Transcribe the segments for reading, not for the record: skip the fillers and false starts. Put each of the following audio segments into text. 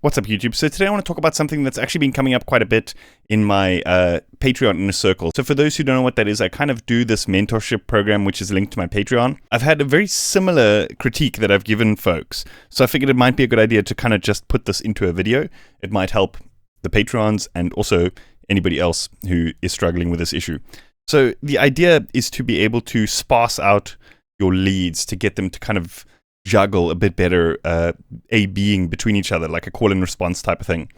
What's up, YouTube? So today I want to talk about something that's actually been coming up quite a bit in my Patreon Inner Circle. So for those who don't know what that is, I kind of do this mentorship program, which is linked to my Patreon. I've had a very similar critique that I've given folks. So I figured it might be a good idea to kind of just put this into a video. It might help the Patrons and also anybody else who is struggling with this issue. So the idea is to be able to sparse out your leads to get them to kind of juggle a bit better, A-Bing between each other, like a call and response type of thing.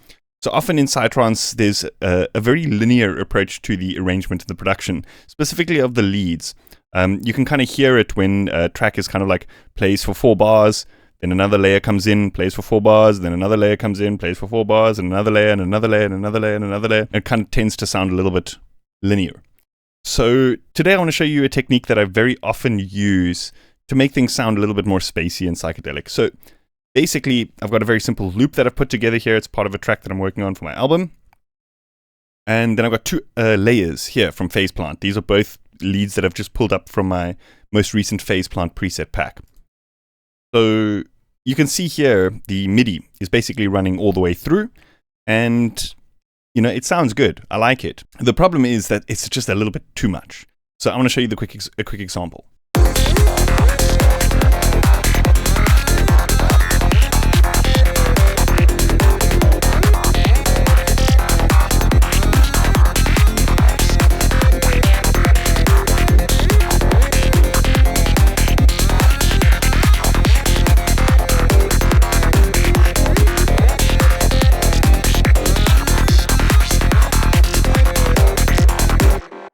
So often in Psytrance, there's a very linear approach to the arrangement and the production, specifically of the leads. You can kind of hear it when a track is kind of like plays for 4 bars, then another layer comes in, plays for 4 bars, then another layer comes in, plays for 4 bars, and another layer, and another layer, and another layer, and another layer. It kind of tends to sound a little bit linear. So today I want to show you a technique that I very often use to make things sound a little bit more spacey and psychedelic. So basically, I've got a very simple loop that I've put together here. It's part of a track that I'm working on for my album. And then I've got 2 layers here from Phase Plant. These are both leads that I've just pulled up from my most recent Phase Plant preset pack. So you can see here, the MIDI is basically running all the way through. And, you know, it sounds good. I like it. The problem is that it's just a little bit too much. So I want to show you a quick example.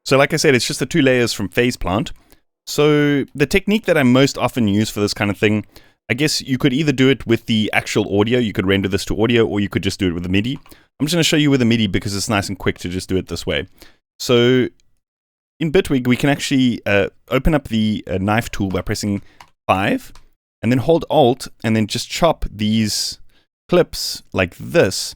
So like I said, it's just the 2 layers from Phase Plant. So the technique that I most often use for this kind of thing, I guess you could either do it with the actual audio, you could render this to audio, or you could just do it with the MIDI. I'm just going to show you with the MIDI because it's nice and quick to just do it this way. So in Bitwig, we can actually open up the knife tool by pressing 5, and then hold Alt, and then just chop these clips like this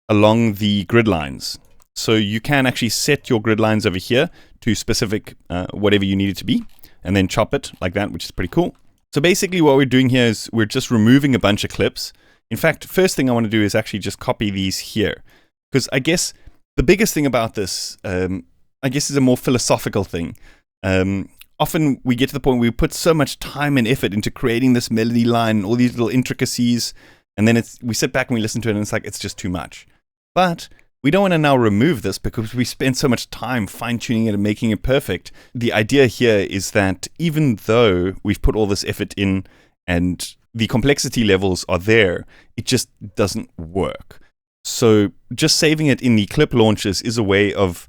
along the grid lines. So you can actually set your grid lines over here to specific whatever you need it to be, and then chop it like that, which is pretty cool. So basically what we're doing here is we're just removing a bunch of clips. In fact, first thing I want to do is actually just copy these here, because I guess the biggest thing about this, I guess, is a more philosophical thing. Often we get to the point where we put so much time and effort into creating this melody line, all these little intricacies, and then we sit back and we listen to it and it's like, it's just too much. But we don't want to now remove this because we spend so much time fine-tuning it and making it perfect. The idea here is that even though we've put all this effort in and the complexity levels are there, it just doesn't work. So just saving it in the clip launchers is a way of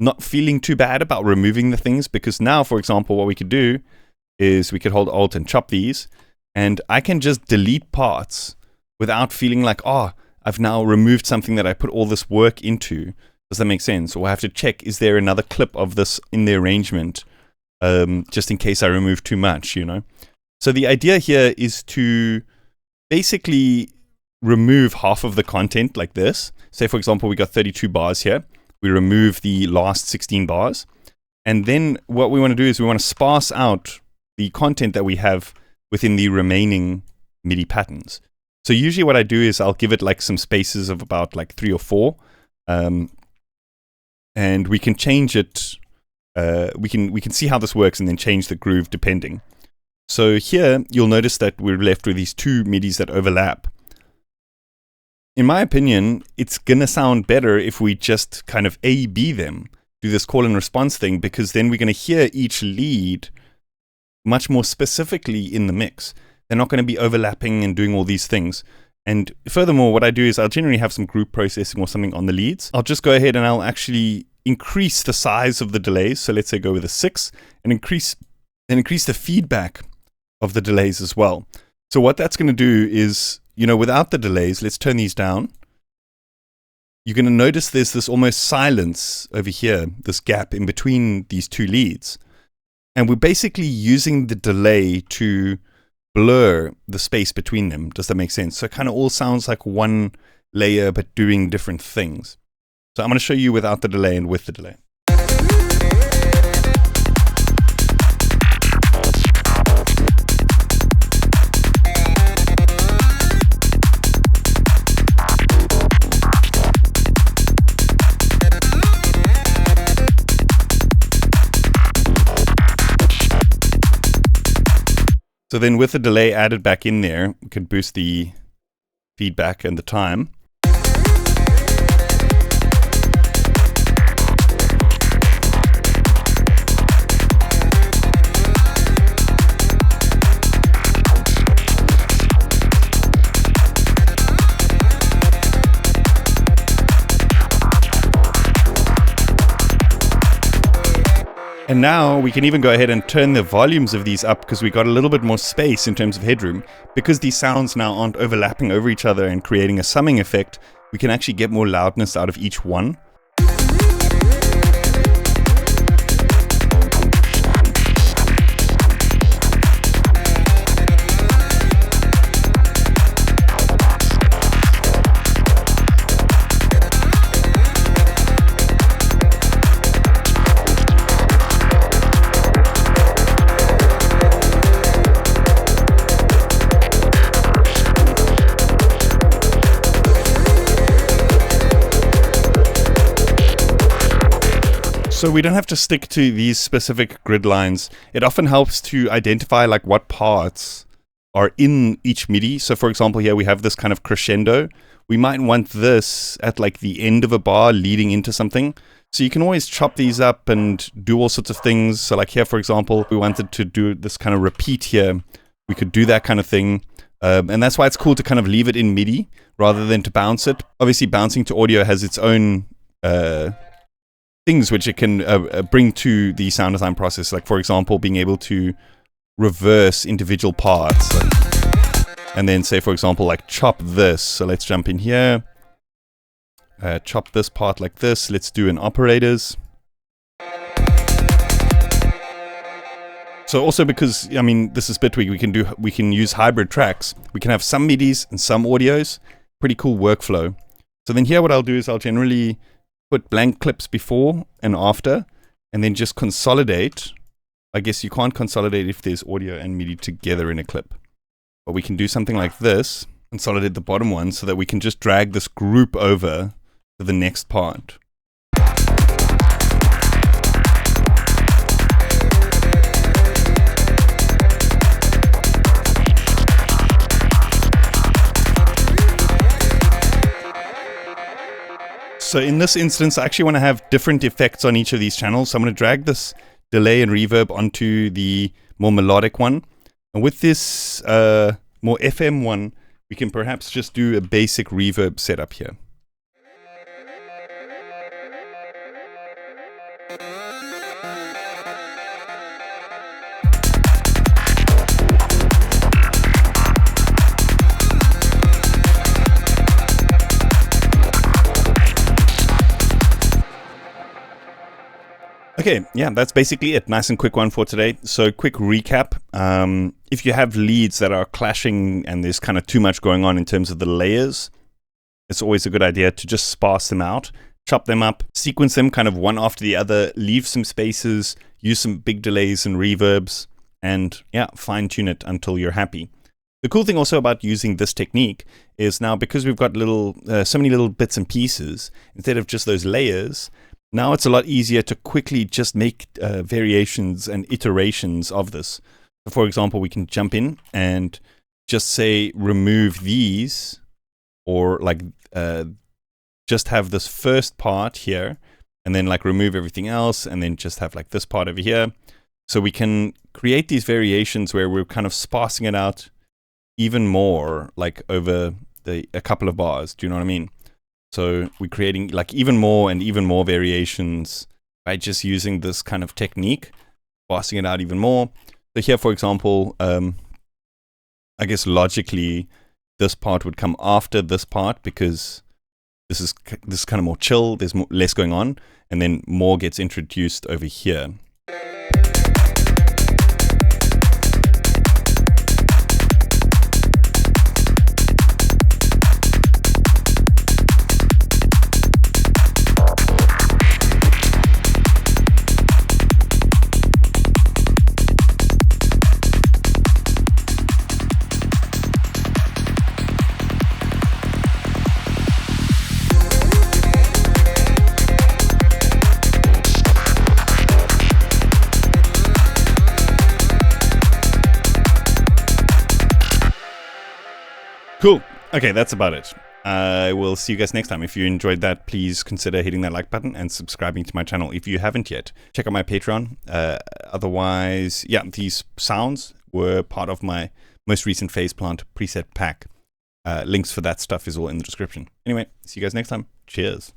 not feeling too bad about removing the things, because now, for example, what we could do is we could hold Alt and chop these, and I can just delete parts without feeling like, oh, I've now removed something that I put all this work into. Does that make sense? Or I have to check, is there another clip of this in the arrangement, just in case I remove too much, you know? So the idea here is to basically remove half of the content like this. Say, for example, we got 32 bars here. We remove the last 16 bars. And then what we want to do is we want to sparse out the content that we have within the remaining MIDI patterns. So usually what I do is I'll give it like some spaces of about like 3 or 4, and we can change it. We can see how this works and then change the groove depending. So here you'll notice that we're left with these 2 MIDIs that overlap. In my opinion, it's gonna sound better if we just kind of A/B them, do this call and response thing, because then we're gonna hear each lead much more specifically in the mix. They're not going to be overlapping and doing all these things. And furthermore, what I do is I'll generally have some group processing or something on the leads. I'll just go ahead and I'll actually increase the size of the delays. So let's say go with a 6 and increase the feedback of the delays as well. So what that's going to do is, you know, without the delays, let's turn these down. You're going to notice there's this almost silence over here, this gap in between these 2 leads. And we're basically using the delay to blur the space between them. Does that make sense? So it kind of all sounds like one layer, but doing different things. So I'm going to show you without the delay and with the delay. So then with the delay added back in there, we could boost the feedback and the time. And now we can even go ahead and turn the volumes of these up because we got a little bit more space in terms of headroom. Because these sounds now aren't overlapping over each other and creating a summing effect, we can actually get more loudness out of each one. So we don't have to stick to these specific grid lines. It often helps to identify like what parts are in each MIDI. So for example, here we have this kind of crescendo. We might want this at like the end of a bar leading into something. So you can always chop these up and do all sorts of things. So like here, for example, we wanted to do this kind of repeat here. We could do that kind of thing. And that's why it's cool to kind of leave it in MIDI rather than to bounce it. Obviously, bouncing to audio has its own things which it can bring to the sound design process. Like, for example, being able to reverse individual parts. And then say, for example, like chop this. So let's jump in here. Chop this part like this. Let's do an operators. So also because, I mean, this is Bitwig, we can use hybrid tracks. We can have some MIDIs and some audios. Pretty cool workflow. So then here what I'll do is I'll generally put blank clips before and after, and then just consolidate. I guess you can't consolidate if there's audio and MIDI together in a clip. But we can do something like this, consolidate the bottom one so that we can just drag this group over to the next part. So in this instance, I actually want to have different effects on each of these channels. So I'm going to drag this delay and reverb onto the more melodic one. And with this more FM one, we can perhaps just do a basic reverb setup here. Okay, yeah, that's basically it. Nice and quick one for today. So quick recap. If you have leads that are clashing and there's kind of too much going on in terms of the layers, it's always a good idea to just sparse them out, chop them up, sequence them kind of one after the other, leave some spaces, use some big delays and reverbs, and yeah, fine tune it until you're happy. The cool thing also about using this technique is now because we've got so many little bits and pieces, instead of just those layers, now it's a lot easier to quickly just make variations and iterations of this. So for example, we can jump in and just say remove these, or like just have this first part here, and then like remove everything else, and then just have like this part over here. So we can create these variations where we're kind of sparsing it out even more, like over a couple of bars. Do you know what I mean? So we're creating like even more variations by just using this kind of technique, sparsing it out even more. So here, for example, I guess logically, this part would come after this part because this is kind of more chill. There's less going on, and then more gets introduced over here. Cool. Okay, that's about it. I will see you guys next time. If you enjoyed that, please consider hitting that like button and subscribing to my channel if you haven't yet. Check out my Patreon. Otherwise, yeah, these sounds were part of my most recent Faceplant preset pack. Links for that stuff is all in the description. Anyway, see you guys next time. Cheers.